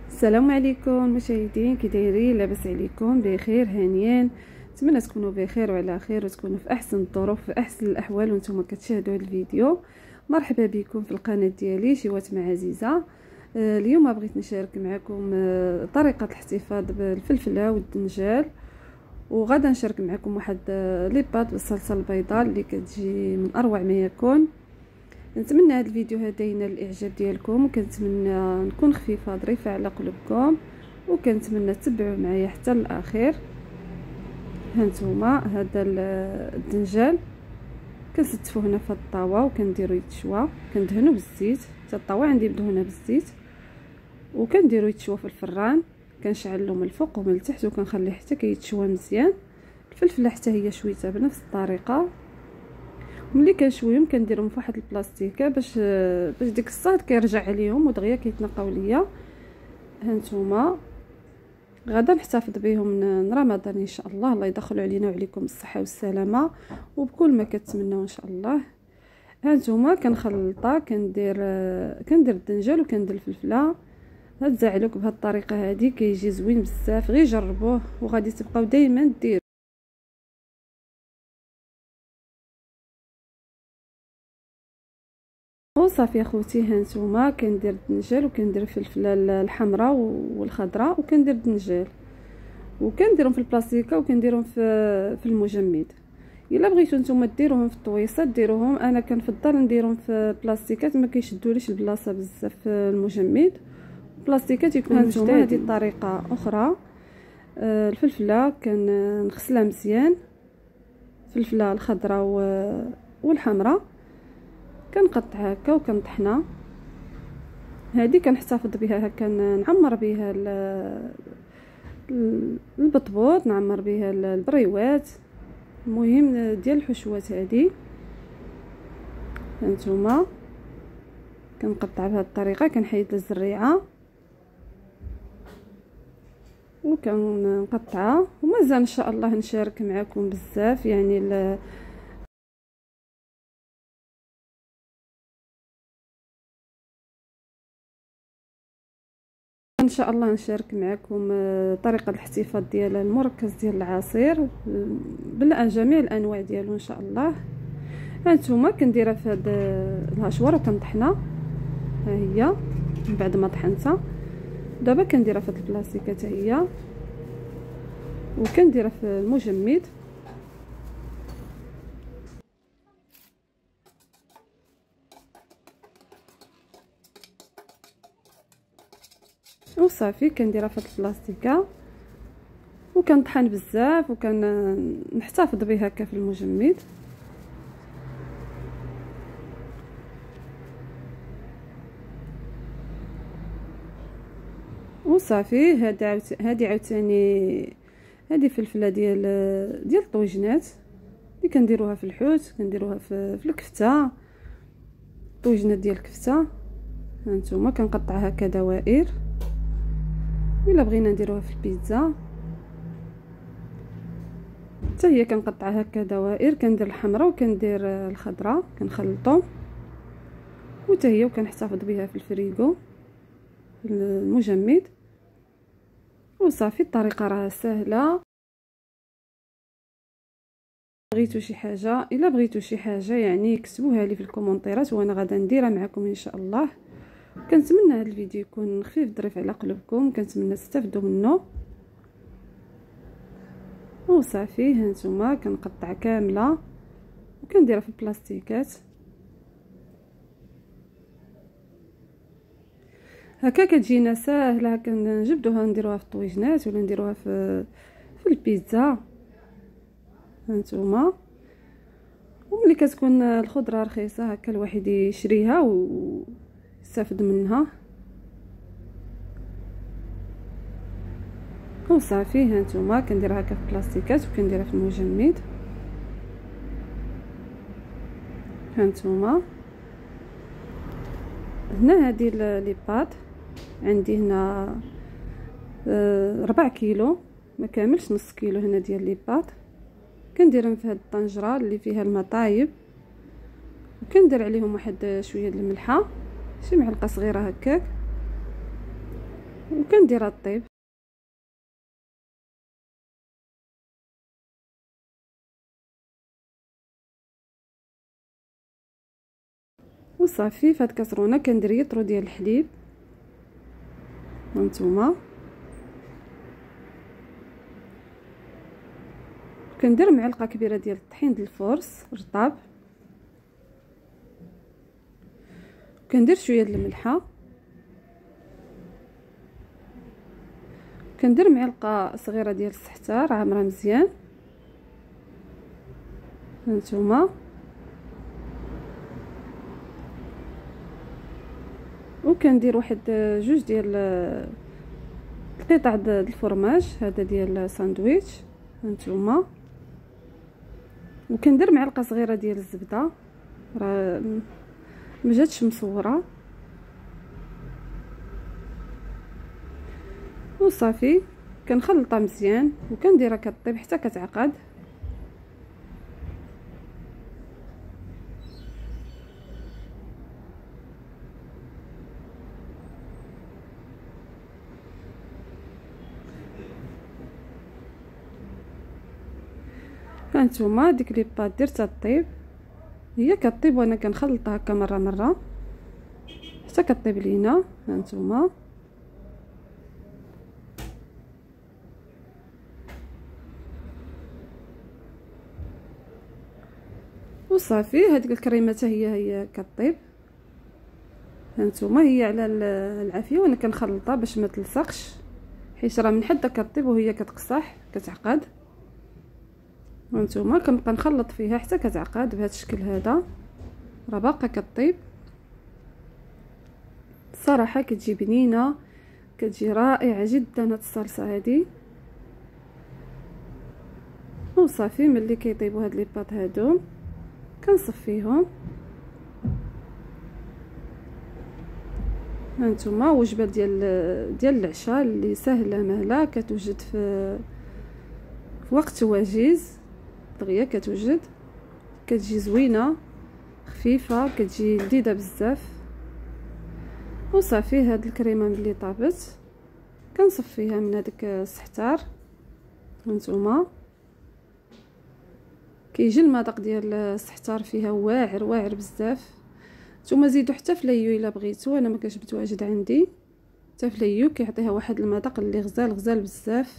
السلام عليكم مشاهدين، كي دايرين؟ لاباس عليكم؟ بخير هانيين؟ نتمنى تكونوا بخير وعلى خير وتكونوا في احسن الظروف في احسن الاحوال وانتم كتشاهدوا هذا الفيديو. مرحبا بكم في القناه ديالي شيوات مع عزيزه. اليوم بغيت نشارك معكم طريقه الاحتفاظ بالفلفله والدنجال، وغدا نشارك معكم واحد لي بات بالصلصه البيضاء اللي كتجي من اروع ما يكون. نتمنى هذا الفيديو هذا ينال الاعجاب ديالكم، وكنتمنى نكون خفيفه ظريفه على قلوبكم، وكنتمنى تتبعوا معايا حتى الاخير. هانتوما هذا الدنجال كنستفوه هنا في الطاوه وكنديرو يتشوى، كندهنو بالزيت. حتى الطاوه عندي مدهونه بالزيت، وكنديرو يتشوى في الفران. كنشعلو من الفوق ومن التحت وكنخليه حتى كيتشوى مزيان. الفلفله حتى هي شويتها بنفس الطريقه. ملي كنشويهم كنديرهم في واحد البلاستيكه باش ديك الصهد كيرجع عليهم ودغيا كيتنقاو ليا. هانتوما غدا نحتفظ بهم رمضان ان شاء الله. الله يدخلوا علينا وعليكم الصحه والسلامه وبكل ما كتمنوا ان شاء الله. هانتوما كنخلطها، كندير الدنجال وكندير الفلفله. هاد الزعلوك بهاد الطريقه هادي كيجي زوين بزاف، غير جربوه وغادي تبقاو دائما ديروا. وصافي اخوتي، هانتوما كندير الدنجال وكندير الفلفله الحمراء والخضراء وكندير الدنجال وكنديرهم في البلاستيكه وكنديرهم في المجمد. الا بغيتو نتوما ديروهم في الطويصات ديروهم، انا كنفضل نديرهم في بلاستيكات ما كيشدوليش البلاصه بزاف في المجمد. البلاستيكات يكون مجدد. هذه الطريقه اخرى. الفلفله كنغسلها مزيان، الفلفله الخضراء والحمراء كنقطعها هكا وكنطحنها. هذه كنحتفظ بها هكا، نعمر بها البطبوط، نعمر بها البريوات، المهم ديال الحشوات هذه. هانتوما كنقطع بهذه الطريقه، كنحيد الزريعه وكنقطعها. ومازال ان شاء الله نشارك معكم بزاف، يعني ان شاء الله نشارك معكم طريقه الاحتفاظ ديال المركز ديال العصير جميع الانواع ديالو ان شاء الله. هانتوما كنديرها في هاد الهشوار وكنطحنها. ها هي من بعد ما طحنتها دابا كنديرها في هاد البلاستيكه حتى هي وكنديرها في المجمد. وصافي كنديرها في هاد البلاستيكه وكنطحن بزاف وكنحتفظ بها هكا في المجمد. وصافي هذه عاوتاني هذه فلفله ديال الطويجنات اللي كنديروها في الحوت، كنديروها في الكفته، الطويجنات ديال الكفته. هانتوما كنقطعها هكا دوائر، الا بغينا نديروها في البيتزا حتى هي كنقطعها هكا دوائر. كندير الحمراء وكندير الخضراء كنخلطهم وحتى هي وكنحتفظ بها في الفريغو في المجمد. وصافي الطريقه راه سهله. الا بغيتو شي حاجه يعني كتبوها لي في الكومونتيرات وانا غادا نديرها معكم ان شاء الله. كنتمنى هذا الفيديو يكون خفيف ظريف على قلوبكم، كنتمنى تستافدوا منه. وصافي هانتوما كنقطع كامله وكنديرها في البلاستيكات هكا كتجينا ساهله. كنجبدوها نديروها في الطويجنات ولا نديروها في البيتزا. هانتوما وملي كتكون الخضره رخيصه هكا الواحد يشريها ويستافد منها. وصافي هانتوما كنديرها هكا في البلاستيكات وكنديرها في المجمد. هانتوما هنا هذه لي بات عندي هنا 4 كيلو، ما كاملش نص كيلو هنا ديال لي بات. كنديرهم في هاد الطنجره اللي فيها الماء طايب وكندير عليهم واحد شويه د الملحه، شي معلقه صغيره هكاك. وكنديرها الطيب. وصافي في هاد الكاسرونه كندير يطرو ديال الحليب هانتوما، كندير معلقه كبيره ديال الطحين ديال الفورس رطاب، كندير شويه د الملحه، كندير معلقه صغيره ديال السحتار عامره مزيان هانتوما، وكندير واحد جوج ديال القطع د الفرماج هذا ديال الساندويتش هانتوما، وكندير معلقه صغيره ديال الزبده راه مجاتش مصوره، وصافي كنخلطها مزيان وكنديرها كطيب حتى كتعقد. هانتوما ديك لي بات درتها طيب، هي كطيب وانا كنخلطها هكا مره مره حتى كطيب لينا هانتوما. وصافي هذيك الكريمه حتى هي كطيب هانتوما، هي على العافيه وانا كنخلطها باش ما تلصقش، حيت راه من حدا كطيب وهي كتقصح كتعقد هانتوما. كنبقى نخلط فيها حتى كتعقد بهذا الشكل هذا، راه باقا كطيب. الصراحه كتجي بنينه، كتجي رائعه جدا هاد الصلصه هذه. وصافي ملي كيطيبوا هاد لي باط هادو كنصفيهم هانتوما. وجبه ديال العشاء اللي سهله مهله، كتوجد في وقت وجيز دغيا كتوجد، كتجي زوينه خفيفه، كتجي لذيذه بزاف. وصافي هاد الكريمه ملي طابت كنصفيها من هذاك السحتار هانتوما. كيجي المذاق ديال السحتار فيها واعر واعر بزاف. نتوما زيدوا حتى فليو الا بغيتو، انا ما كانش متواجد عندي حتى فليو، كيعطيها واحد المذاق اللي غزال غزال بزاف.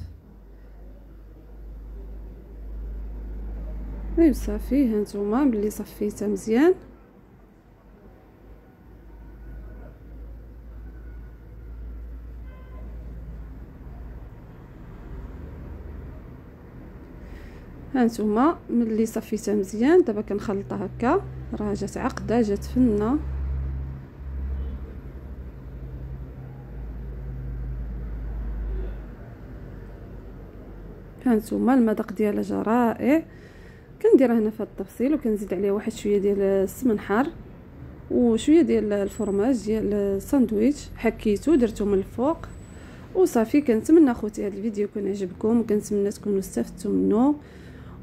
ايوا صافي هانتوما ملي صفيتها مزيان هانتوما ملي صفيتها مزيان دابا كنخلطها هكا، راه جات عقده جات فنه. هانتوما المذاق ديالها جا رائع. كنديرها هنا في التفصيل وكنزيد عليه واحد شويه ديال السمن حار وشويه ديال الفرماج ديال الساندويتش، حكيتو درتو من الفوق. وصافي كنتمنى اخوتي هذا الفيديو يكون عجبكم، وكنتمنى تكونوا استفدتوا منه،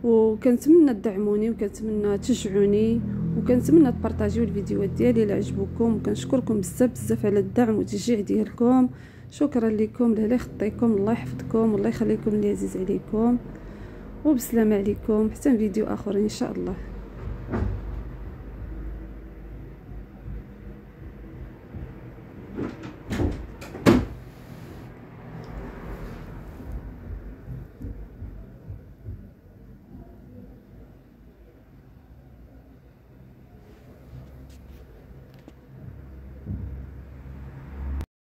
وكنتمنى تدعموني، وكنتمنى تشجعوني، وكنتمنى تبارطاجيو الفيديوهات ديالي اللي عجبوكم. وكنشكركم بزاف بزاف على الدعم والتشجيع ديالكم. شكرا لكم، الله يخطيكم، الله يحفظكم، والله يخليكم اللي عزيز عليكم. وبسلامه عليكم حتى فيديو اخر ان شاء الله.